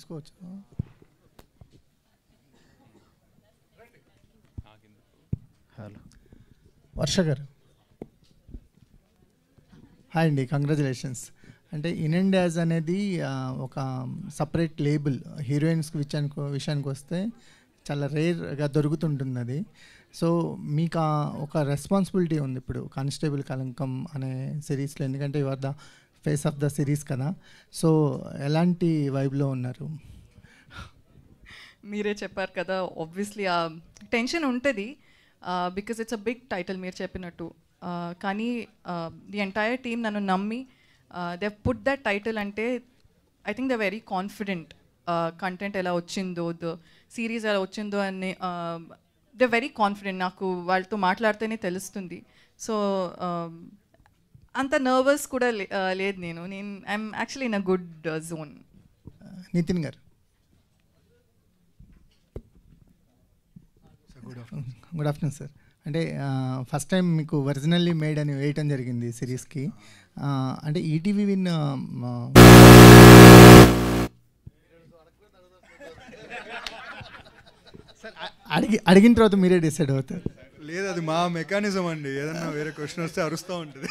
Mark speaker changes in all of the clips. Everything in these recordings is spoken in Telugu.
Speaker 1: తీసుకోవచ్చు. హలో వర్ష గారు. హాయ్ అండి, కంగ్రాచులేషన్స్. అంటే ఇన్ అండ్ యాజ్ అనేది ఒక సపరేట్ లేబుల్ హీరోయిన్స్ విషయానికి వస్తే చాలా రేర్గా దొరుకుతుంటుంది అది. సో మీకు ఒక రెస్పాన్సిబిలిటీ ఉంది ఇప్పుడు కానిస్టేబుల్ కలంకం అనే సిరీస్లో, ఎందుకంటే you are the face of the series కదా. సో ఎలాంటి వైబ్లో ఉన్నారు?
Speaker 2: మీరే చెప్పారు కదా, ఆబ్వియస్లీ ఆ టెన్షన్ ఉంటుంది because it's a big title మీరు చెప్పినట్టు. కానీ ది ఎంటైర్ టీమ్ నన్ను నమ్మి దే పుట్ దట్ టైటిల్. అంటే I think they very confident content ఎలా వచ్చిందో, ద సిరీస్ ఎలా వచ్చిందో అని దే వెరీ కాన్ఫిడెంట్. నాకు వాళ్ళతో మాట్లాడితేనే తెలుస్తుంది. సో అంత నర్వస్ కూడా లేదు. నేను I am actually in a good zone.
Speaker 1: Nitin garu. Good afternoon sir. అంటే ఫస్ట్ టైం మీకు ఒరిజినల్లీ మేడ్ అని వేయటం జరిగింది సిరీస్కి. అంటే ఈటీవీ విన్ అడిగిన తర్వాత మీరే డిసైడ్ అవుతారు.
Speaker 3: లేదు, అది మా మెకానిజం అండి. ఏదన్నా వేరే క్వశ్చన్ వస్తే అరుస్తూ ఉంటుంది.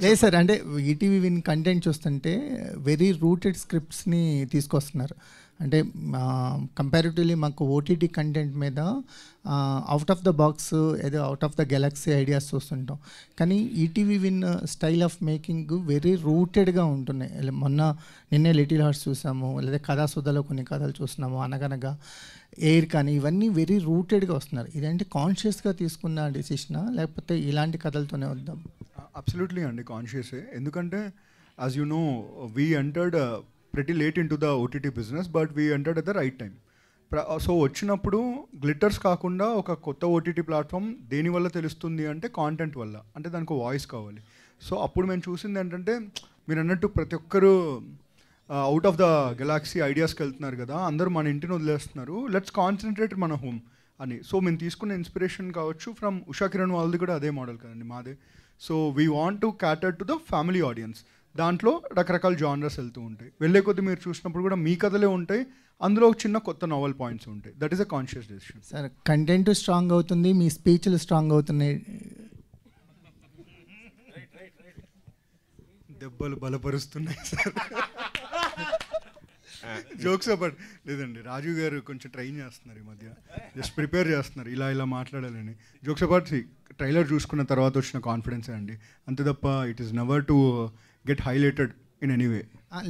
Speaker 1: లేదు సార్, అంటే ఈటీవీ విన్ కంటెంట్ చూస్తుంటే వెరీ రూటెడ్ స్క్రిప్ట్స్ని తీసుకొస్తున్నారు. అంటే కంపారిటివ్లీ మాకు ఓటీటీ కంటెంట్ మీద అవుట్ ఆఫ్ ద బాక్స్ ఏదో out of the galaxy ideas చూస్తుంటాం. కానీ ETV win style of making very రూటెడ్గా ఉంటున్నాయి. నిన్నే లిటిల్ హార్ట్స్ చూసాము, లేదా కథాసుధలో కొన్ని కథలు చూస్తున్నాము, అనగనగా ఎయిర్ కానీ, ఇవన్నీ వెరీ రూటెడ్గా వస్తున్నారు. ఇదంటే కాన్షియస్గా తీసుకున్న డెసిషనా, లేకపోతే ఇలాంటి కథలతోనే వద్దాం?
Speaker 3: అబ్సల్యూట్లీ అండి, కాన్షియసే. ఎందుకంటే as you know we entered pretty late into the OTT business, but we entered at the right time. So వచ్చినప్పుడు గ్లిటర్స్ కాకుండా ఒక కొత్త ఓటీటీ ప్లాట్ఫామ్ దేనివల్ల తెలుస్తుంది అంటే కాంటెంట్ వల్ల. అంటే దానికి వాయిస్ కావాలి. సో అప్పుడు మేము చూసింది ఏంటంటే, మీరు అన్నట్టు ప్రతి ఒక్కరు అవుట్ ఆఫ్ ద గెలాక్సీ ఐడియాస్కి వెళ్తున్నారు కదా, అందరూ మన ఇంటిని వదిలేస్తున్నారు, లెట్స్ కాన్సన్ట్రేట్ మన హోమ్ అని. సో మేము తీసుకున్న ఇన్స్పిరేషన్ కావచ్చు ఫ్రమ్ ఉషా కిరణ్ వాళ్ళది కూడా అదే మోడల్ కదండి మాదే. So we want to క్యాటర్ to the family audience. దాంట్లో రకరకాల జానర్స్ వెళ్తూ ఉంటాయి. వెళ్ళే కొద్దీ మీరు చూసినప్పుడు కూడా మీ కథలే ఉంటాయి, అందులో ఒక చిన్న కొత్త నావెల్ పాయింట్స్ ఉంటాయి. That is a conscious decision.
Speaker 1: Sir content strong అవుతుంది, మీ స్పీచ్లు స్ట్రాంగ్ అవుతున్నాయి,
Speaker 3: దెబ్బలు బలపరుస్తున్నాయి సార్. జోక్స్ అబౌట్ లేదండి, రాజు గారు కొంచెం ట్రైన్ చేస్తున్నారు ఈ మధ్య, జస్ట్ ప్రిపేర్ చేస్తున్నారు ఇలా ఇలా మాట్లాడాలని. జోక్స్ అబౌట్ ట్రైలర్ చూసుకున్న తర్వాత వచ్చిన కాన్ఫిడెన్సే అండి, అంతే తప్ప it is never to get highlighted in any way.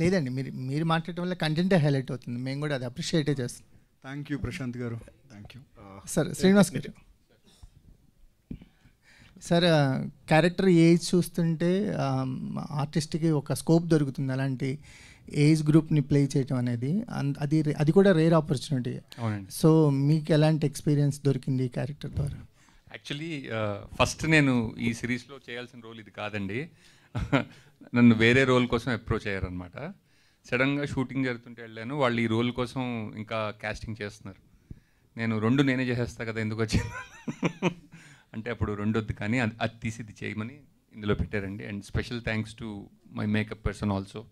Speaker 1: లేదండి, మీరు మాట్లాడటం వల్ల కంటెంటే హైలైట్ అవుతుంది, మేము కూడా అది అప్రిషియేటే చేస్తాం.
Speaker 3: థ్యాంక్ యూ ప్రశాంత్ గారు, థ్యాంక్ యూ.
Speaker 1: సార్ శ్రీనివాస్ గారు. సార్ క్యారెక్టర్ ఏజ్ చూస్తుంటే ఆర్టిస్ట్కి ఒక స్కోప్ దొరుకుతుంది అలాంటి ఏజ్ గ్రూప్ని ప్లే చేయటం అనేది, అది కూడా రేర్ ఆపర్చునిటీ. సో మీకు ఎలాంటి ఎక్స్పీరియన్స్ దొరికింది ఈ క్యారెక్టర్ ద్వారా?
Speaker 4: యాక్చువల్లీ ఫస్ట్ నేను ఈ సిరీస్లో చేయాల్సిన రోల్ ఇది కాదండి. నన్ను వేరే రోల్ కోసం అప్రోచ్ అయ్యారనమాట. సడన్గా షూటింగ్ జరుగుతుంటే వెళ్ళాను, వాళ్ళు ఈ రోల్ కోసం ఇంకా కాస్టింగ్ చేస్తున్నారు. నేనే చేసేస్తా కదా, ఎందుకు వచ్చింది అంటే అప్పుడు రెండొద్దు కానీ అది తీసి ఇది చేయమని ఇందులో పెట్టారండి. And special thanks to my makeup person also.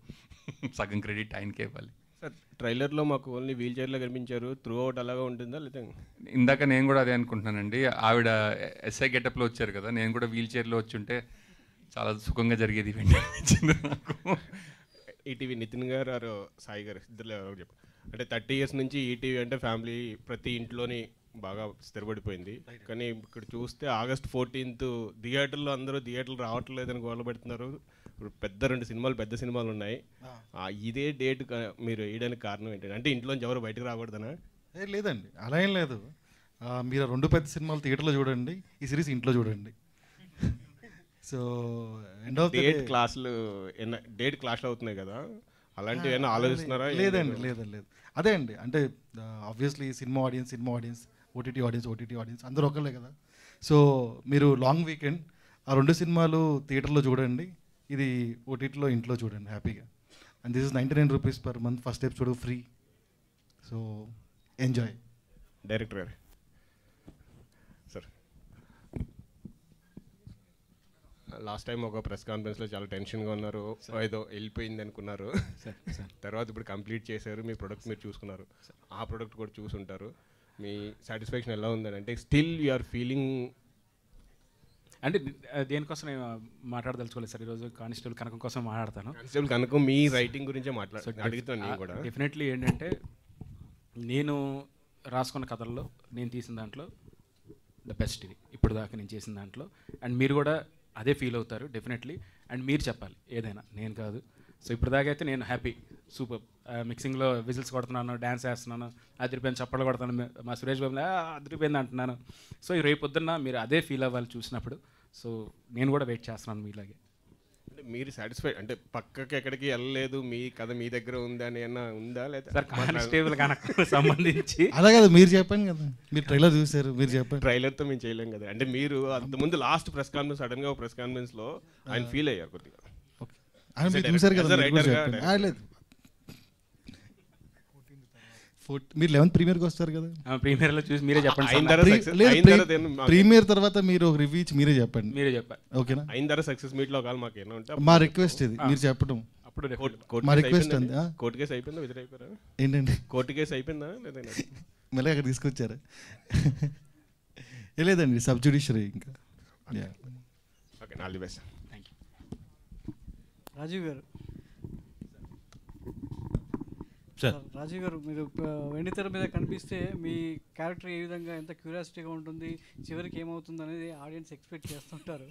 Speaker 4: సగం క్రెడిట్ ఆయనకే ఇవ్వాలి.
Speaker 5: సార్ ట్రైలర్లో మాకు ఓన్లీ వీల్ చైర్లో కనిపించారు, త్రూ అవుట్ అలాగా ఉంటుందా లేదా?
Speaker 4: ఇందాక నేను కూడా అదే అనుకుంటున్నానండి. ఆవిడ ఎస్ఐ గెటప్లో వచ్చారు కదా, నేను కూడా వీల్ చైర్లో వచ్చి ఉంటే చాలా సుఖంగా జరిగేది అనిపించింది నాకు.
Speaker 5: ఈటీవీ నితిన్ గారు ఆరు సాయి గారు ఇద్దరు ఎవరో చెప్పారు, అంటే 30 years నుంచి ఈటీవీ అంటే ఫ్యామిలీ ప్రతి ఇంట్లోని బాగా స్థిరపడిపోయింది. కానీ ఇక్కడ చూస్తే August 14th థియేటర్లో అందరూ థియేటర్లు రావట్లేదని గోల పెడుతున్నారు. ఇప్పుడు పెద్ద సినిమాలు ఉన్నాయి. ఇదే డేట్ మీరు వేయడానికి కారణం ఏంటంటే, అంటే ఇంట్లోంచి ఎవరు బయటకు రాకూడదనా?
Speaker 6: లేదండి, అలా ఏం లేదు. మీరు 2 పెద్ద సినిమాలు థియేటర్లో చూడండి, ఈ సిరీస్ ఇంట్లో చూడండి. సో
Speaker 5: డేట్ క్లాష్లు అవుతున్నాయి కదా, అలాంటివి ఏమైనా ఆలోచిస్తున్నారా?
Speaker 6: లేదండి. అదే అండి, అంటే obviously cinema audience, OTT audience అందరూ ఒకళ్ళే కదా. సో మీరు లాంగ్ వీకెండ్ ఆ 2 సినిమాలు థియేటర్లో చూడండి, ఇది ఓటీటీలో ఇంట్లో చూడండి హ్యాపీగా. And this is 99 rupees per month, first episode free. So enjoy.
Speaker 5: Director గారు సార్. లాస్ట్ టైం ఒక ప్రెస్ కాన్ఫరెన్స్లో చాలా టెన్షన్గా ఉన్నారు, ఏదో వెళ్ళిపోయింది అనుకున్నారు. తర్వాత ఇప్పుడు కంప్లీట్ చేశారు, మీ ప్రొడక్ట్ మీరు చూసుకున్నారు, ఆ ప్రొడక్ట్ కూడా చూసుంటారు. మీ సాటిస్ఫాక్షన్ ఎలా ఉందని, అంటే స్టిల్ యు ఆర్ ఫీలింగ్?
Speaker 7: అంటే దేనికోసం నేను మాట్లాడదలుచుకోలేదు సార్ ఈరోజు, కానిస్టేబుల్ కనకం కోసం మాట్లాడతాను.
Speaker 5: కానిస్టేబుల్ కనకం మీ రైటింగ్ గురించే అడుగుతాను నేను కూడా.
Speaker 7: డెఫినెట్లీ ఏంటంటే నేను రాసుకున్న కథల్లో నేను తీసిన దాంట్లో ద బెస్ట్ ఇది ఇప్పుడు దాకా నేను చేసిన దాంట్లో. అండ్ మీరు కూడా అదే ఫీల్ అవుతారు డెఫినెట్లీ. అండ్ మీరు చెప్పాలి ఏదైనా, నేను కాదు. సో ఇప్పుడు దాకా అయితే నేను హ్యాపీ, సూపర్. మిక్సింగ్లో విజిల్స్ కొడుతున్నాను, డ్యాన్స్ వేస్తున్నాను, అదిరిపోయిన చప్పట్లు కొడుతున్నాను, మా సురేష్ బాబుని అదిరిపోయింది అంటున్నాను. సో రేపు పొద్దున్న మీరు అదే ఫీల్ అవ్వాలి చూసినప్పుడు. సో నేను కూడా వెయిట్ చేస్తున్నాను మీలాగే.
Speaker 5: అంటే మీరు సాటిస్ఫై, అంటే పక్కకి ఎక్కడికి వెళ్ళలేదు, మీ కథ మీ దగ్గర ఉందా అని ఏమన్నా ఉందా? లేదా
Speaker 7: సార్ కానిస్టేబుల్ కనకు సంబంధించి
Speaker 6: అలా కదా మీరు చెప్పండి కదా, మీరు ట్రైలర్ చూసారు, మీరు చెప్పండి.
Speaker 5: ట్రైలర్తో మేము చేయలేం కదా. అంటే మీరు అంతకుముందు లాస్ట్ ప్రెస్ కాన్ఫరెన్స్ సడన్గా ఒక ప్రెస్ కాన్ఫరెన్స్లో ఆయన ఫీల్ అయ్యారు కొద్దిగా.
Speaker 6: మీరు చూసారు కదా, లేదు మీరు 11th ప్రీమియర్కి వస్తారు కదా,
Speaker 7: ప్రీమియర్లో చూసి మీరే చెప్పండి.
Speaker 6: ప్రీమియర్ తర్వాత మీరు ఒక రివ్యూ ఇచ్చి మీరే చెప్పండి.
Speaker 7: మీరే చెప్పండి,
Speaker 6: ఓకేనా?
Speaker 5: అయిన తర్వాత సక్సెస్ మీట్లో ఒకవేళ మాకు ఏమో ఉంటే
Speaker 6: మా రిక్వెస్ట్ ఇది, మీరు చెప్పడం.
Speaker 7: అప్పుడు
Speaker 6: మా రిక్వెస్ట్ అండి.
Speaker 5: కోర్టు కేసు అయిపోయిందా, విజిల్ అయిపోయారా?
Speaker 6: ఏంటండి
Speaker 5: కోర్టు కేసు అయిపోయిందా లేదా?
Speaker 6: మళ్ళీ అక్కడ తీసుకొచ్చారా? లేదండి, సబ్ జ్యుడిషియరీ ఇంకా.
Speaker 5: Okay, all the best.
Speaker 7: Thank you.
Speaker 8: Rajiv గారు,
Speaker 9: సార్
Speaker 8: రాజీవ్ గారు, మీరు వెండితెర మీద కనిపిస్తే మీ క్యారెక్టర్ ఏ విధంగా ఎంత క్యూరియాసిటీగా ఉంటుంది, చివరికి ఏమవుతుంది అనేది ఆడియన్స్ ఎక్స్పెక్ట్ చేస్తుంటారు.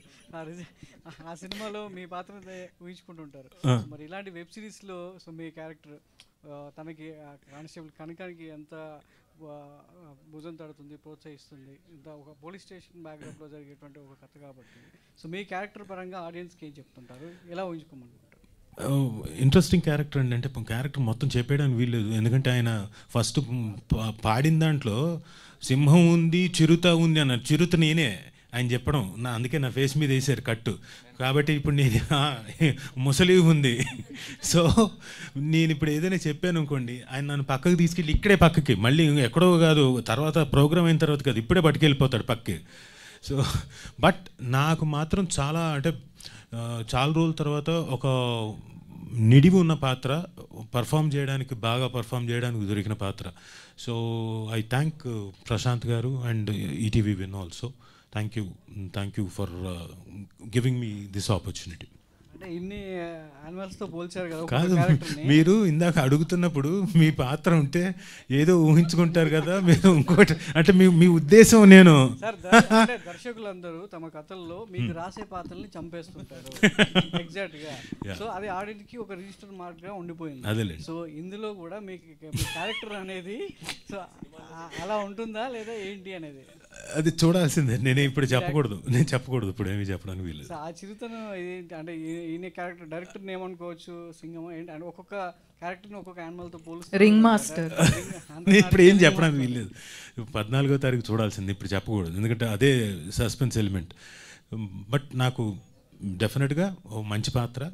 Speaker 8: ఆ సినిమాలో మీ పాత్ర ఊహించుకుంటుంటారు. మరి ఇలాంటి వెబ్ సిరీస్లో సో మీ క్యారెక్టర్ తనకి కానిస్టేబుల్ కనకానికి ఎంత భుజం తడుతుంది, ప్రోత్సహిస్తుంది, ఇంత ఒక పోలీస్ స్టేషన్ బ్యాక్డ్రాప్లో జరిగేటువంటి ఒక కథ కాబట్టి సో మీ క్యారెక్టర్ పరంగా ఆడియన్స్కి ఏం చెప్తుంటారు, ఎలా ఊహించుకోమనుకుంటారు?
Speaker 9: ఇంట్రెస్టింగ్ క్యారెక్టర్ అండి. అంటే క్యారెక్టర్ మొత్తం చెప్పేయడానికి వీల్లేదు, ఎందుకంటే ఆయన ఫస్ట్ పాడిన దాంట్లో సింహం ఉంది, చిరుత ఉంది అన్నారు. చిరుత నేనే ఆయన చెప్పడం, అందుకే నా ఫేస్ మీద వేసారు కట్టు. కాబట్టి ఇప్పుడు నేను ముసలి ఉంది. సో నేను ఇప్పుడు ఏదైనా చెప్పాను అనుకోండి, ఆయన నన్ను పక్కకు తీసుకెళ్ళి ఇక్కడే పక్కకి, మళ్ళీ ఎక్కడో కాదు, తర్వాత ప్రోగ్రామ్ అయిన తర్వాత కాదు, ఇప్పుడే పట్టుకెళ్ళిపోతాడు పక్కకి. సో బట్ నాకు మాత్రం చాలా, అంటే చాలా రోజుల తర్వాత ఒక నిడివి ఉన్న పాత్ర, బాగా పర్ఫామ్ చేయడానికి దొరికిన పాత్ర. సో ఐ థ్యాంక్ ప్రశాంత్ గారు and ETV win also. Thank you for giving me this opportunity.
Speaker 8: అంటే ఇన్ని యానిమల్స్తో పోల్చారు కదా
Speaker 9: కాదు, మీరు ఇందాక అడుగుతున్నప్పుడు మీ పాత్ర ఉంటే ఏదో ఊహించుకుంటారు కదా మీరు, ఇంకోటి అంటే మీ ఉద్దేశం. నేను
Speaker 8: సార్ దర్శకులందరూ తమ కథల్లో మీకు రాసే పాత్రల్ని చంపేస్తుంటారు ఎగ్జాక్ట్ గా. సో అది ఆడియన్స్ కి ఒక రిజిస్టర్ మార్క్ గా ఉండిపోయింది. సో ఇందులో కూడా మీకు క్యారెక్టర్ అనేది సో అలా ఉంటుందా లేదా ఏంటి అనేది
Speaker 9: అది చూడాల్సిందే. నేను ఇప్పుడు చెప్పకూడదు ఇప్పుడు ఏమి చెప్పడానికి వీలు.
Speaker 8: ఆ చిరుతను అంటే ఈయన క్యారెక్టర్ డైరెక్టర్ ఏమనుకోవచ్చు, సింగం ఏంటి అంటే ఒక్కొక్క క్యారెక్టర్ని ఒక్కొక్క యానిమల్తో పోలుస్తారు.
Speaker 2: రింగ్ మాస్టర్
Speaker 9: నేను ఇప్పుడు ఏం చెప్పడానికి వీల్లేదు. 14వ తారీఖు చూడాల్సింది, ఇప్పుడు చెప్పకూడదు, ఎందుకంటే అదే సస్పెన్స్ ఎలిమెంట్. బట్ నాకు డెఫినెట్గా మంచి పాత్ర,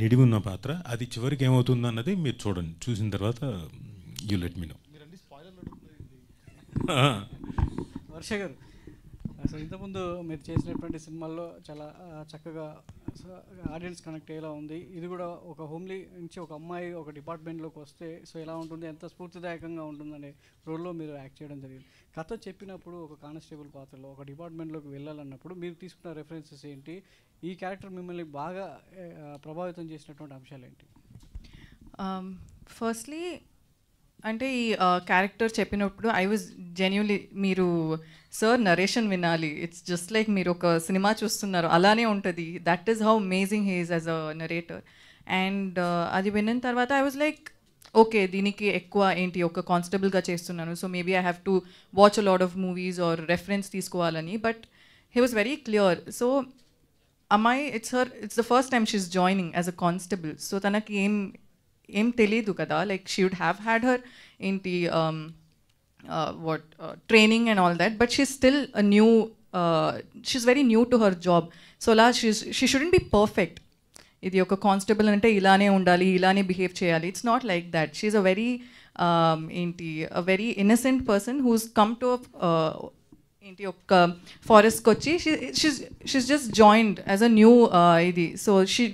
Speaker 9: నిడివి ఉన్న పాత్ర, అది చివరికి ఏమవుతుంది అన్నది మీరు చూడండి, చూసిన తర్వాత యూ లెట్ మీ నో.
Speaker 8: వర్ష గారు, అసలు ఇంతకుముందు మీరు చేసినటువంటి సినిమాల్లో చాలా చక్కగా ఆడియన్స్ కనెక్ట్ అయ్యేలా ఉంది. ఇది కూడా ఒక హోమ్లీ నుంచి ఒక అమ్మాయి ఒక డిపార్ట్మెంట్లోకి వస్తే సో ఎలా ఉంటుంది, ఎంత స్ఫూర్తిదాయకంగా ఉంటుందనే రోల్లో మీరు యాక్ట్ చేయడం జరిగింది. కథ చెప్పినప్పుడు ఒక కానిస్టేబుల్ పాత్రలో ఒక డిపార్ట్మెంట్లోకి వెళ్ళాలన్నప్పుడు మీరు తీసుకున్న రెఫరెన్సెస్ ఏంటి, ఈ క్యారెక్టర్ మిమ్మల్ని బాగా ప్రభావితం చేసినటువంటి అంశాలు ఏంటి?
Speaker 2: ఫస్ట్లీ అంటే ఈ క్యారెక్టర్ చెప్పినప్పుడు ఐ వాజ్ జెన్యున్లీ, మీరు సార్ నరేషన్ వినాలి, ఇట్స్ జస్ట్ లైక్ మీరు ఒక సినిమా చూస్తున్నారు అలానే ఉంటుంది. That is how amazing he is as a narrator. And అది విన్న తర్వాత ఐ వాజ్ లైక్ ఓకే, దీనికి ఎక్కువ ఏంటి, ఒక కానిస్టేబుల్గా చేస్తున్నాను, so maybe I have to watch a lot of movies or reference తీసుకోవాలని. But he was very clear. So అమ్మాయి it's the first time she is joining as a constable. So తనకి ఏం తెలీదు కదా, like she would have had her ఏంటి training and all that, but she's still she's very new to her job. So she shouldn't be perfect. ఇది ఒక కానిస్టేబుల్ అంటే ఇలానే ఉండాలి, ఇలానే బిహేవ్ చేయాలి. It's not like that. She's a very a very innocent person who's come to ఏంటి ఒక్క ఫారెస్ట్కి వచ్చి she's just joined as a new ఇది, so she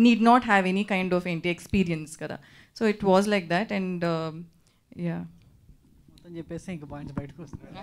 Speaker 2: need not have any kind of ఏంటి ఎక్స్పీరియన్స్ కదా. So it was like that. And yeah
Speaker 8: మొత్తం చెప్పేస్తే ఇంకా పాయింట్స్ బయటకు వస్తున్నాయి.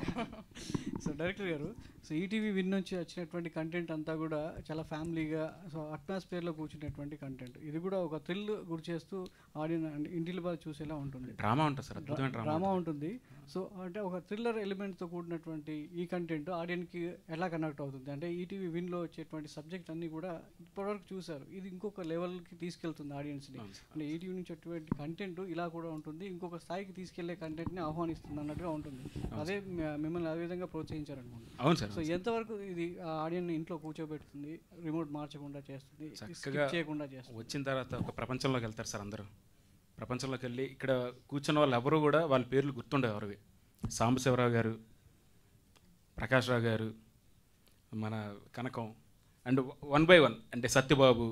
Speaker 8: సో డైరెక్టర్ గారు, సో ఈటీవీ విన్ నుంచి వచ్చినటువంటి కంటెంట్ అంతా కూడా చాలా ఫ్యామిలీగా, సో అట్మాస్ఫియర్లో కూర్చున్నటువంటి కంటెంట్. ఇది కూడా ఒక థ్రిల్ గురి చేస్తూ ఆడియన్స్ ఇంటిలో బాగా చూసేలా ఉంటుంది.
Speaker 7: డ్రామా ఉంటుంది సార్, అద్భుతమైన
Speaker 8: డ్రామా ఉంటుంది. సో అంటే ఒక థ్రిల్లర్ ఎలిమెంట్తో కూడినటువంటి ఈ కంటెంట్ ఆడియన్కి ఎలా కనెక్ట్ అవుతుంది అంటే ఈటీవీ విన్లో వచ్చేటువంటి సబ్జెక్ట్ అన్నీ కూడా ఇప్పటివరకు చూశారు, ఇది ఇంకొక లెవెల్కి తీసుకెళ్తుంది ఆడియన్స్ని. అంటే ఈటీవీ నుంచి వచ్చేటువంటి కంటెంట్ ఇలా కూడా ఉంటుంది, ఇంకొక స్థాయికి తీసుకెళ్లే కంటెంట్ని ఆహ్వానిస్తుంది అన్నట్టుగా ఉంటుంది. అదే మిమ్మల్ని ఆ విధంగా ప్రోత్సహించారనుకోండి.
Speaker 7: అవును సార్.
Speaker 8: సో ఎంతవరకు ఇది ఆడియన్ ఇంట్లో కూర్చోబెడుతుంది, రిమోట్ మార్చకుండా చేస్తుంది,
Speaker 7: చక్కగా
Speaker 8: చేయకుండా చేస్తుంది?
Speaker 7: వచ్చిన తర్వాత ఒక ప్రపంచంలోకి వెళ్తారు సార్ అందరూ. ప్రపంచంలోకి వెళ్ళి ఇక్కడ కూర్చున్న వాళ్ళు ఎవరు కూడా వాళ్ళ పేర్లు గుర్తుండే ఎవరివి. సాంబశివరావు గారు, ప్రకాష్ రావు గారు, మన కనకం, అండ్ 1 by 1 అంటే సత్యబాబు,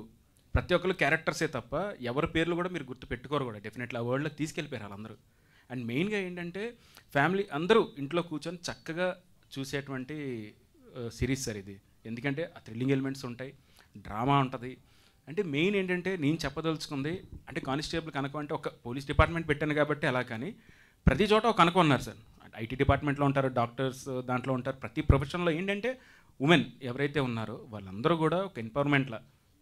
Speaker 7: ప్రతి ఒక్కరు క్యారెక్టర్సే తప్ప ఎవరి పేర్లు కూడా మీరు గుర్తు పెట్టుకోరు కూడా. డెఫినెట్లీ ఆ వరల్డ్లోకి తీసుకెళ్ళిపోయారు వాళ్ళందరూ. అండ్ మెయిన్గా ఏంటంటే ఫ్యామిలీ అందరూ ఇంట్లో కూర్చొని చక్కగా చూసేటువంటి సిరీస్ సార్ ఇది. ఎందుకంటే ఆ థ్రిల్లింగ్ ఎలిమెంట్స్ ఉంటాయి, డ్రామా ఉంటుంది. అంటే మెయిన్ ఏంటంటే నేను చెప్పదలుచుకుంది అంటే కానిస్టేబుల్ కనకం అంటే ఒక పోలీస్ డిపార్ట్మెంట్ పెట్టాను కాబట్టి అలా, కానీ ప్రతి చోట ఒక కనకం ఉన్నారు సార్. ఐటీ డిపార్ట్మెంట్లో ఉంటారు, డాక్టర్స్ దాంట్లో ఉంటారు. ప్రతి ప్రొఫెషన్లో ఏంటంటే ఉమెన్ ఎవరైతే ఉన్నారో వాళ్ళందరూ కూడా ఒక ఎంపవర్మెంట్లా,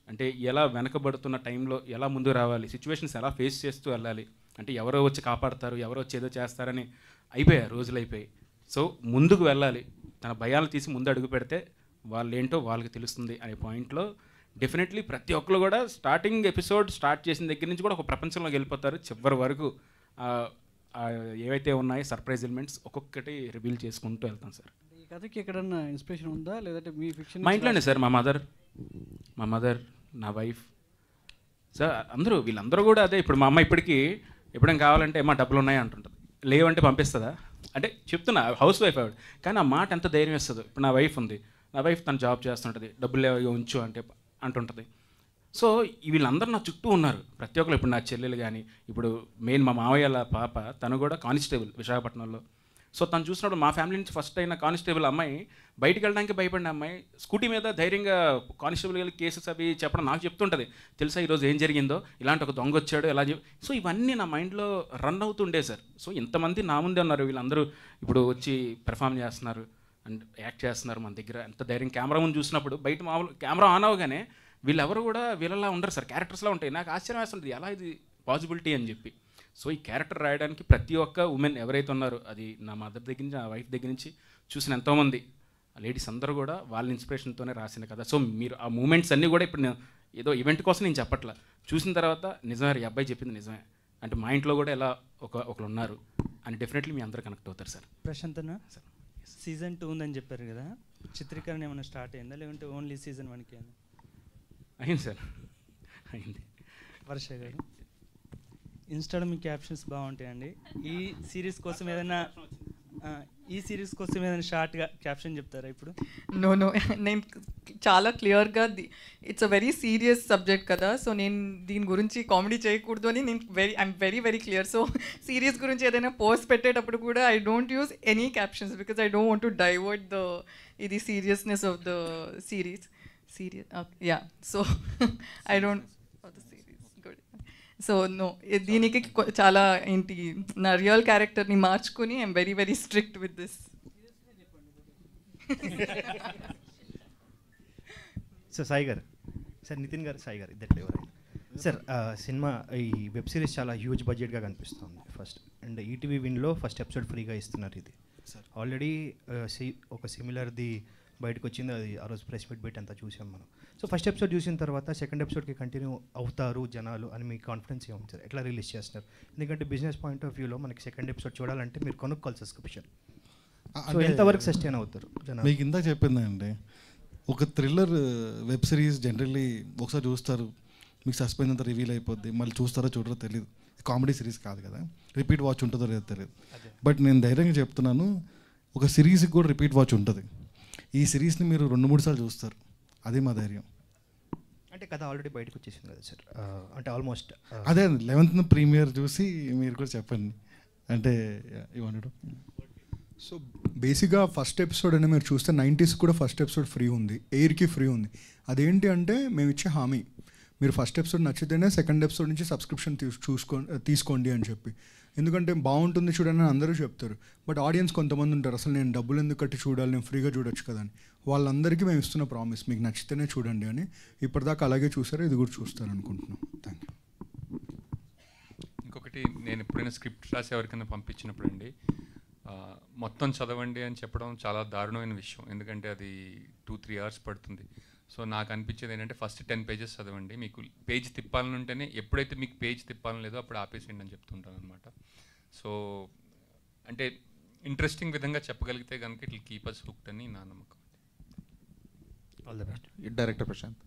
Speaker 7: అంటే ఎలా వెనకబడుతున్న టైంలో ఎలా ముందుకు రావాలి, సిచ్యువేషన్స్ ఎలా ఫేస్ చేస్తూ వెళ్ళాలి, అంటే ఎవరో వచ్చి కాపాడతారు, ఎవరో వచ్చి ఏదో చేస్తారని అయిపోయాయి, రోజులు అయిపోయి. సో ముందుకు వెళ్ళాలి, తన భయాలు తీసి ముందు అడుగు పెడితే వాళ్ళు ఏంటో వాళ్ళకి తెలుస్తుంది అనే పాయింట్లో డెఫినెట్లీ ప్రతి ఒక్కరు కూడా స్టార్టింగ్ ఎపిసోడ్ స్టార్ట్ చేసిన దగ్గర నుంచి కూడా ఒక ప్రపంచంలోకి వెళ్ళిపోతారు. చివరి వరకు ఏవైతే ఉన్నాయో సర్ప్రైజ్ ఎలిమెంట్స్ ఒక్కొక్కటి రివీల్ చేసుకుంటూ వెళ్తాం సార్.
Speaker 8: ఈ కథకి ఎక్కడన్నా ఇన్స్పిరేషన్ ఉందా లేదంటే మీ ఫిక్షన్?
Speaker 7: మా ఇంట్లోనే సార్, మా మదర్, నా వైఫ్ సార్, అందరూ వీళ్ళందరూ కూడా అదే. ఇప్పుడు మా అమ్మ ఇప్పటికీ ఎప్పుడేం కావాలంటే మా డబ్బులు ఉన్నాయి అంటుంటుంది, లేవంటే పంపిస్తుందా అంటే చెప్తున్నా, హౌస్ వైఫ్ ఆవిడ, కానీ ఆ మాట ఎంత ధైర్యం ఇస్తుంది. ఇప్పుడు నా వైఫ్ ఉంది, నా వైఫ్ తను జాబ్ చేస్తుంటుంది, డబ్బులు ఉంచు అంటే అంటుంటుంది. సో వీళ్ళందరూ నా చుట్టూ ఉన్నారు ప్రతి ఒక్కరు. ఇప్పుడు నా చెల్లెలు కానీ, ఇప్పుడు మెయిన్ మా మావయ్య పాప తను కూడా కానిస్టేబుల్ విశాఖపట్నంలో. సో తను చూసినప్పుడు మా ఫ్యామిలీ నుంచి ఫస్ట్ అయిన కానిస్టేబుల్ అమ్మాయి, బయటికి వెళ్ళడానికి భయపడిన అమ్మాయి స్కూటీ మీద ధైర్యంగా కానిస్టేబుల్ వెళ్ళి కేసెస్ అవి చెప్పడం నాకు చెప్తుంటుంది. తెలుసా ఈరోజు ఏం జరిగిందో, ఇలాంటి ఒక దొంగ వచ్చాడు ఎలా సో ఇవన్నీ నా మైండ్లో రన్ అవుతుండే సార్. సో ఇంతమంది నా ముందే ఉన్నారు, వీళ్ళందరూ ఇప్పుడు వచ్చి పెర్ఫామ్ చేస్తున్నారు అండ్ యాక్ట్ చేస్తున్నారు మన దగ్గర. ఎంత ధైర్యం కెమెరా ముందు చూసినప్పుడు, బయట మామూలు కెమెరా ఆన్ అవగానే వీళ్ళెవరు కూడా వీళ్ళలా ఉండరు సార్, క్యారెక్టర్స్లా ఉంటాయి. నాకు ఆశ్చర్యం వేస్తుంది ఎలా ఇది పాసిబిలిటీ అని చెప్పి. సో ఈ క్యారెక్టర్ రాయడానికి ప్రతి ఒక్క ఉమెన్ ఎవరైతే ఉన్నారో, అది నా మదర్ దగ్గర నుంచి, నా వైఫ్ దగ్గర నుంచి చూసిన ఎంతోమంది లేడీస్ అందరూ కూడా వాళ్ళ ఇన్స్పిరేషన్తోనే రాసిన కదా. సో మీరు ఆ మూమెంట్స్ అన్నీ కూడా ఇప్పుడు నేను ఏదో ఈవెంట్ కోసం నేను చెప్పట్లా, చూసిన తర్వాత నిజమే ఈ అబ్బాయి చెప్పింది నిజమే అంటే మా ఇంట్లో కూడా ఎలా ఒకరు ఉన్నారు అని డెఫినెట్లీ మీ అందరూ కనెక్ట్ అవుతారు సార్.
Speaker 10: ప్రశాంత్ అన్న, సీజన్ 2 ఉందని చెప్పారు కదా, చిత్రీకరణ ఏమైనా స్టార్ట్ అయిందా లేకుంటే ఓన్లీ సీజన్ 1కి
Speaker 7: అయింది సార్? అయింది.
Speaker 10: వర్ష గారు, ఇన్స్టాలో మీ క్యాప్షన్స్ బాగుంటాయండి. ఈ సిరీస్ కోసం ఏదైనా షార్ట్గా క్యాప్షన్ చెప్తారా ఇప్పుడు?
Speaker 2: నో నేను చాలా క్లియర్గా it's a very serious subject కదా, సో నేను దీని గురించి కామెడీ చేయకూడదు అని నేను I am very clear. So serious గురించి ఏదైనా పోస్ట్ పెట్టేటప్పుడు కూడా I don't use any captions because I don't want to divert ఇది seriousness of the series. So I don't so no, దీనికి చాలా ఏంటి నా రియల్ క్యారెక్టర్ని మార్చుకుని I am very strict with this.
Speaker 11: So Sai garu, sir Nitin garu, Sai garu ఇద్దరు ఎవరైనా సార్, సినిమా ఈ వెబ్ సిరీస్ చాలా హ్యూజ్ బడ్జెట్గా కనిపిస్తుంది ఫస్ట్. అండ్ ఈటీవీ విన్లో ఫస్ట్ ఎపిసోడ్ ఫ్రీగా ఇస్తున్నారు. ఇది ఆల్రెడీ ఒక సిమిలర్ది బయటకు వచ్చింది, అది ఆ రోజు ప్రెస్ మీట్ పెట్టి అంతా చూసాం మనం. సో ఫస్ట్ ఎపిసోడ్ చూసిన తర్వాత సెకండ్ ఎపిసోడ్కి కంటిన్యూ అవుతారు జనాలు అని మీ కాన్ఫిడెన్స్ ఏముంది సార్? ఎట్లా రిలీజ్ చేస్తున్నారు? ఎందుకంటే బిజినెస్ పాయింట్ ఆఫ్ వ్యూలో మనకి సెకండ్ ఎపిసోడ్ చూడాలంటే మీరు కొనుక్కోవాలి సబ్స్క్రిప్షన్. సో ఎంతవరకు సస్టైన్ అవుతారు జనాలు?
Speaker 6: మీకు ఇందాక చెప్పిందండి, ఒక థ్రిల్లర్ వెబ్ సిరీస్ జనరల్లీ ఒకసారి చూస్తారు, మీకు సస్పెన్స్ అంతా రివీల్ అయిపోద్ది, మళ్ళీ చూస్తారో చూడరో తెలియదు. కామెడీ సిరీస్ కాదు కదా, రిపీట్ వాచ్ ఉంటుందో లేదో తెలియదు. బట్ నేను ధైర్యంగా చెప్తున్నాను, ఒక సిరీస్కి కూడా రిపీట్ వాచ్ ఉంటుంది. ఈ సిరీస్ని మీరు 2-3 సార్లు చూస్తారు, అదే మా ధైర్యం.
Speaker 11: అంటే కథ ఆల్రెడీ బయటకు వచ్చేసింది కదా సార్, అంటే ఆల్మోస్ట్
Speaker 6: అదే 11th ప్రీమియర్ చూసి మీరు కూడా చెప్పండి అంటే ఇవ్వండి.
Speaker 3: సో బేసిక్గా ఫస్ట్ ఎపిసోడ్ అయినా మీరు చూస్తే 90s కూడా ఫస్ట్ ఎపిసోడ్ ఫ్రీ ఉంది, ఎయిర్కి ఫ్రీ ఉంది. అదేంటి అంటే మేము ఇచ్చే హామీ, మీరు ఫస్ట్ ఎపిసోడ్ నచ్చితేనే సెకండ్ ఎపిసోడ్ నుంచి సబ్స్క్రిప్షన్ తీసుకోండి అని చెప్పి. ఎందుకంటే బాగుంటుంది చూడండి అని అందరూ చెప్తారు, బట్ ఆడియన్స్ కొంతమంది ఉంటారు అసలు నేను డబ్బులు ఎందుకు కట్టి చూడాలి, నేను ఫ్రీగా చూడొచ్చు కదా అని. వాళ్ళందరికీ మేము ఇస్తున్న ప్రామిస్ మీకు నచ్చితేనే చూడండి అని. ఇప్పటిదాకా అలాగే చూసారు, ఇది కూడా చూస్తారు అనుకుంటున్నాం. Thank you.
Speaker 4: ఇంకొకటి, నేను ఎప్పుడైనా స్క్రిప్ట్ రాసి ఎవరికైనా పంపించినప్పుడు అండి, మొత్తం చదవండి అని చెప్పడం చాలా దారుణమైన విషయం. ఎందుకంటే అది 2-3 hours పడుతుంది. సో నాకు అనిపించేది ఏంటంటే ఫస్ట్ 10 pages చదవండి, మీకు పేజ్ తిప్పాలని ఉంటేనే, ఎప్పుడైతే మీకు పేజ్ తిప్పాలని లేదో అప్పుడు ఆపేసేయండి అని చెప్తుంటాను అనమాట. సో అంటే ఇంట్రెస్టింగ్ విధంగా చెప్పగలిగితే కనుక it will keep us hooked అని నా నమ్మకం.
Speaker 11: All the best.
Speaker 12: Director Prashanth.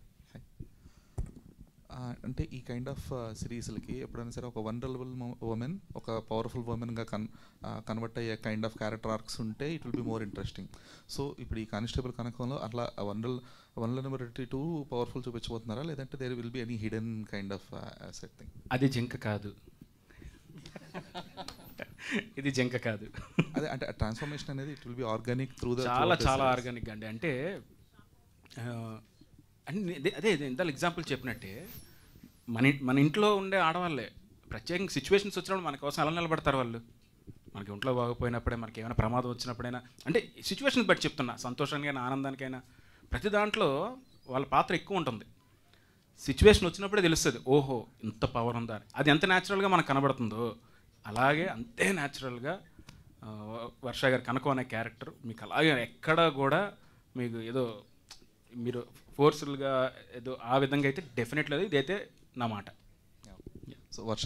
Speaker 12: అంటే ఈ కైండ్ ఆఫ్ సిరీస్లకి ఎప్పుడైనా సరే ఒక వల్నరబుల్ ఉమెన్ ఒక పవర్ఫుల్ ఉమెన్గా కన్వర్ట్ అయ్యే కైండ్ ఆఫ్ క్యారెక్టర్ ఆర్క్స్ ఉంటే it will be more interesting. So ఇప్పుడు ఈ కానిస్టేబుల్ కనకంలో అట్లా వల్నరబిలిటీ టు పవర్ఫుల్ చూపించబోతున్నారా, లేదంటే there will be any hidden kind of asset thing?
Speaker 7: అది జింక కాదు, ఇది జింక కాదు.
Speaker 12: అదే అంటే ట్రాన్స్ఫర్మేషన్ అనేది it will B organic through the
Speaker 7: చాలా ఆర్గానిక్ అండి. అంటే అదే ఇంత ఎగ్జాంపుల్ చెప్పినట్టే మన ఇంట్లో ఉండే ఆడవాళ్ళే ప్రత్యేకంగా సిచ్యువేషన్స్ వచ్చినప్పుడు మన కోసం ఎలా నిలబడతారు వాళ్ళు. మనకి ఒంట్లో బాగోపోయినప్పుడే, మనకి ఏమైనా ప్రమాదం వచ్చినప్పుడైనా, అంటే సిచ్యువేషన్ బట్టి చెప్తున్నా, సంతోషానికైనా ఆనందానికైనా ప్రతి దాంట్లో వాళ్ళ పాత్ర ఎక్కువ ఉంటుంది. సిచ్యువేషన్ వచ్చినప్పుడే తెలుస్తుంది, ఓహో ఇంత పవర్ ఉందా అని. అది ఎంత న్యాచురల్గా మనకు కనబడుతుందో అలాగే అంతే న్యాచురల్గా వర్ష గారు కనకం అనే క్యారెక్టర్ మీకు అలాగే ఎక్కడ కూడా మీకు ఏదో మీరు ఫోర్స్ఫుల్గా ఏదో ఆ విధంగా అయితే డెఫినెట్లీ ఇదైతే నా మాట.
Speaker 12: సో వర్ష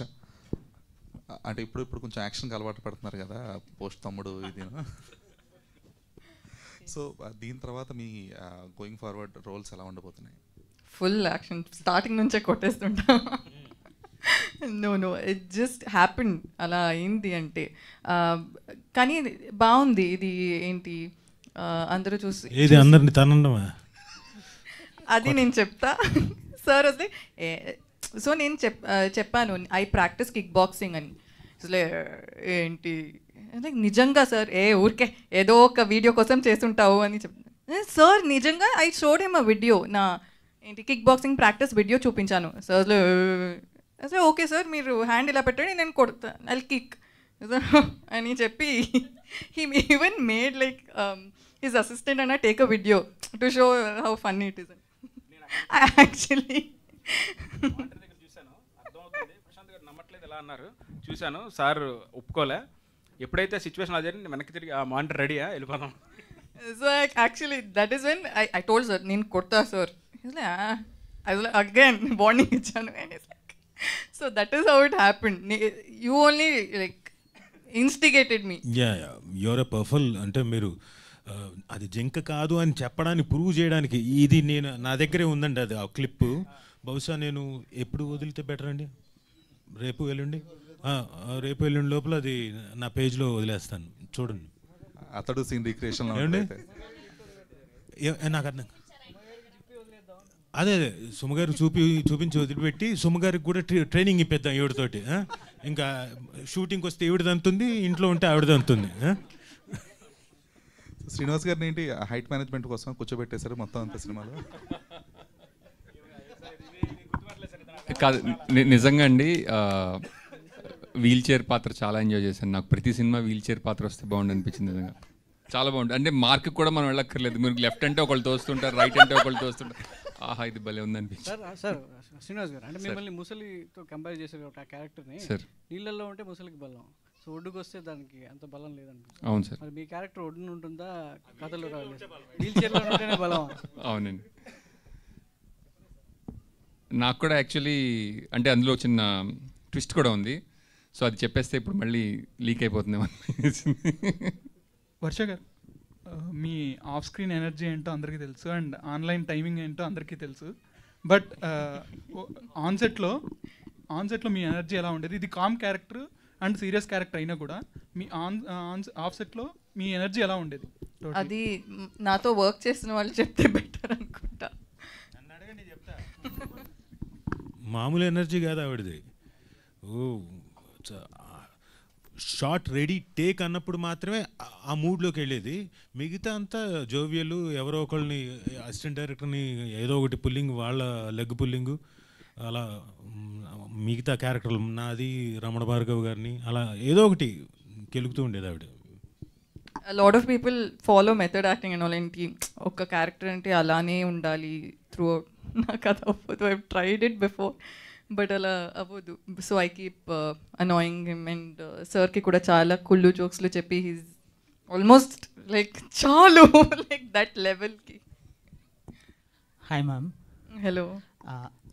Speaker 12: అంటే ఇప్పుడు కొంచెం యాక్షన్కి అలవాటు పడుతున్నారు కదా, పోస్ట్ తమ్ముడు ఇది. సో దీని తర్వాత మీ గోయింగ్ ఫార్వర్డ్ రోల్స్ ఎలా ఉండబోతున్నాయి?
Speaker 2: ఫుల్ యాక్షన్, స్టార్టింగ్ నుంచే కొట్టేస్తుంటా. నో ఇట్ జస్ట్ హ్యాపెన్, అలా అయింది అంటే. కానీ బాగుంది. ఇది ఏంటి అందరూ చూసి
Speaker 9: ఏది అందరిని తనండమా,
Speaker 2: అది నేను చెప్తా సార్. వస్తే సో నేను చెప్పాను ఐ ప్రాక్టీస్ కిక్ బాక్సింగ్ అని. అసలు ఏంటి లైక్ నిజంగా సార్ ఊరికే ఏదో ఒక వీడియో కోసం చేస్తుంటావు అని చెప్తాను సార్. నిజంగా I showed him a video, నా ఏంటి కిక్ బాక్సింగ్ ప్రాక్టీస్ వీడియో చూపించాను సార్. అసలు ఓకే సార్ మీరు హ్యాండ్ ఇలా పెట్టండి నేను కొడతా, ఐ కిక్ అని చెప్పి he even made like his assistant అన్న take a video to show how funny it is. Actually
Speaker 7: చూశాను, అర్థమవుతుంది ప్రశాంత్ గారు నమ్మట్లేదు ఎలా అన్నారు, చూశాను సార్ ఒప్పుకోలే. ఎప్పుడైతే సిచ్యువేషన్ అదే వెనక్కి తిరిగి ఆ మానిటర్ రెడీయా వెళ్ళిపోదాం.
Speaker 2: So actually that is when I told sir నేను కొడతా సార్. అగైన్ వార్నింగ్ ఇచ్చాను. So that is how it happen. You only like instigated me.
Speaker 9: Your a powerful అంటే మీరు అది జింక కాదు అని చెప్పడానికి ప్రూవ్ చేయడానికి ఇది నేను నా దగ్గరే ఉందండి అది ఆ క్లిప్. బహుశా నేను ఎప్పుడు వదిలితే బెటర్ అండి, రేపు ఎల్లుండి లోపల అది నా పేజ్లో వదిలేస్తాను చూడండి.
Speaker 12: అతడు సీన్ రీక్రియేషన్
Speaker 9: నాకు అర్థం అదే సుమగారికి చూపించి వదిలిపెట్టి సుమగారికి కూడా ట్రైనింగ్ ఇప్పిద్దాం ఈవిడతోటి. ఇంకా షూటింగ్కి వస్తే ఈవిడది అంతుంది, ఇంట్లో ఉంటే ఆవిడది అంతుంది.
Speaker 12: శ్రీనివాస్ గారిని ఏంటి హైట్ మేనేజ్మెంట్ కోసం కూర్చోబెట్టేశారు మొత్తం అంత సినిమాలో?
Speaker 4: కాదు నిజంగా అండి, వీల్ చైర్ పాత్ర చాలా ఎంజాయ్ చేశాను. నాకు ప్రతి సినిమా వీల్ చైర్ పాత్ర వస్తే బాగుండు అనిపించింది. నిజంగా చాలా బాగుంటుంది. అంటే మార్క్ కూడా మనం వెళ్ళక్కర్లేదు, మీరు లెఫ్ట్ అంటే ఒకళ్ళు తోస్తుంటారు, రైట్ అంటే ఒకళ్ళు తోస్తుంటారు. ఆహా ఇది భలే ఉంది అనిపించింది.
Speaker 8: సార్ శ్రీనివాస్ గారు అంటే మిమ్మల్ని ముసలితో కంపేర్ చేసే ఒక క్యారెక్టర్ని నీళ్ళల్లో ఉంటే ముసలికి బలం, సో ఒడ్డుకు వస్తే దానికి అంత బలం లేదనిపిస్తుంది.
Speaker 4: అవును సార్.
Speaker 8: మరి మీ క్యారెక్టర్ ఒడ్డున ఉంటుందా కథలో వీల్ చైర్లో ఉంటేనే బలం?
Speaker 4: అవునండి. నాకు కూడా యాక్చువల్లీ అంటే అందులో చిన్న ట్విస్ట్ కూడా ఉంది. సో అది చెప్పేస్తే ఇప్పుడు మళ్ళీ లీక్ అయిపోతుందేమో అనిపించింది.
Speaker 13: వర్ష గారు మీ ఆఫ్ స్క్రీన్ ఎనర్జీ ఏంటో అందరికీ తెలుసు అండ్ ఆన్లైన్ టైమింగ్ ఏంటో అందరికీ తెలుసు. బట్ ఆన్సెట్లో మీ ఎనర్జీ ఎలా ఉండేది? ఇది calm character and serious character అయినా కూడా మీ ఆఫ్ సెట్లో మీ ఎనర్జీ ఎలా ఉండేది?
Speaker 2: అది నాతో వర్క్ చేసిన వాళ్ళు చెప్తే బెటర్ అనుకుంటా.
Speaker 9: మామూలు ఎనర్జీ కాదు ఆవిడది. ఓ షార్ట్ రెడీ టేక్ అన్నప్పుడు మాత్రమే ఆ మూడ్లోకి వెళ్ళేది. మిగతా అంతా జోవియలు, ఎవరో ఒకళ్ళని అసిస్టెంట్ డైరెక్టర్ని ఏదో ఒకటి పుల్లింగ్, వాళ్ళ లెగ్ పుల్లింగు, అలా మిగతా క్యారెక్టర్లు నాది, రమణ భార్గవ్ గారిని అలా ఏదో ఒకటి కెలుగుతూ ఉండేది ఆవిడ.
Speaker 2: A lot of people follow method acting and all, ఏంటి ఒక క్యారెక్టర్ అంటే అలానే ఉండాలి త్రూ అవుట్. నాకు అది అవ్వదు. I tried it before but అలా అవ్వదు. So I keep annoying him. And సార్కి కూడా చాలా కుళ్ళు జోక్స్లు చెప్పి హీస్ ఆల్మోస్ట్ లైక్ చాలు లైక్ దట్ లెవెల్కి.
Speaker 14: Hi ma'am.
Speaker 2: హలో.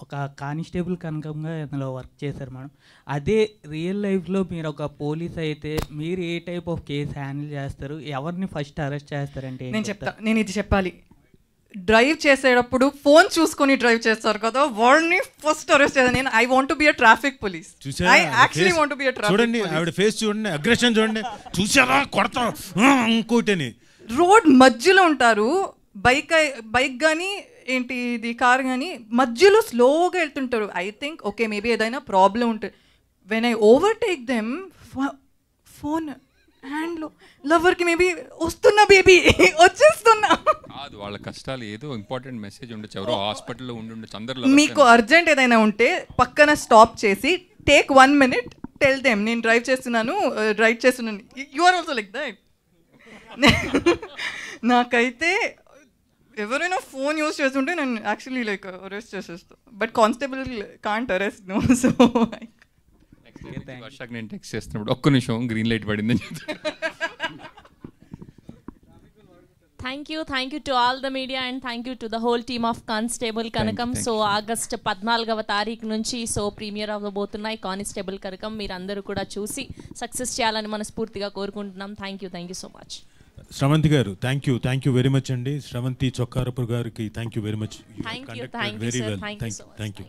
Speaker 14: ఒక కానిస్టేబుల్ కనకంగా ఇందులో వర్క్ చేశారు మేడం. అదే రియల్ లైఫ్లో మీరు ఒక పోలీస్ అయితే మీరు ఏ టైప్ ఆఫ్ కేసు హ్యాండిల్ చేస్తారు? ఎవరిని ఫస్ట్ అరెస్ట్ చేస్తారంటే?
Speaker 2: నేను ఇది చెప్పాలి. డ్రైవ్ చేసేటప్పుడు ఫోన్ చూసుకొని డ్రైవ్ చేస్తారు కదా, వాడిని ఫస్ట్ అరెస్ట్ చేస్తాను నేను. I want to be a traffic police. I actually want to be a traffic.
Speaker 9: చూడండి ఆవిడ ఫేస్ చూడండి, అగ్రెషన్ చూడండి, చూసారా కొడతా ఇంకోటని.
Speaker 2: రోడ్ మధ్యలో ఉంటారు, బైక్ కానీ ఏంటి ఇది కార్ కానీ మధ్యలో స్లోగా వెళ్తుంటారు. ఐ థింక్ ఓకే మేబీ ఏదైనా ప్రాబ్లం ఉంటుంది. When I overtake them, phone హ్యాండ్లో, లవర్కి మేబీ వస్తున్నా బేబీ వచ్చేస్తున్నా.
Speaker 4: కాదు, వాళ్ళ కష్టాలు ఏదో ఇంపార్టెంట్ మెసేజ్ ఉండొచ్చు, ఎవరో హాస్పిటల్లో ఉండొచ్చు. అందరూ
Speaker 2: మీకు అర్జెంట్ ఏదైనా ఉంటే పక్కన స్టాప్ చేసి టేక్ 1 minute, టెల్ దెమ్ నేను డ్రైవ్ చేస్తున్నాను. You are also like that. నాకైతే ఎవరైనా ఫోన్ యూస్ చేస్తుంటే నేను యాక్చువల్లీ లైక్ అరెస్ట్ చేసేస్తాను. But constable can't arrest no. So
Speaker 4: వర్షాకి నేను టెక్స్ట్ చేస్తున్నప్పుడు ఒక్క నిమిషం గ్రీన్ లైట్ పడిందని చెప్తాను.
Speaker 15: Thank you to all the media and thank you to the whole team of Constable Kanakam. So August 14వ తారీఖు నుంచి సో ప్రీమియర్ అవ్వబోతున్నాయి కానిస్టేబుల్ కనకం. మీరందరూ కూడా చూసి సక్సెస్ చేయాలని మనస్ఫూర్తిగా కోరుకుంటున్నాం. Thank you so much.
Speaker 9: Sravanthi గారు థ్యాంక్ యూ వెరీ మచ్ అండి. శ్రవంతి చొక్కారపు గారికి thank you very much.
Speaker 15: Thank you
Speaker 9: very well.
Speaker 15: Thank you.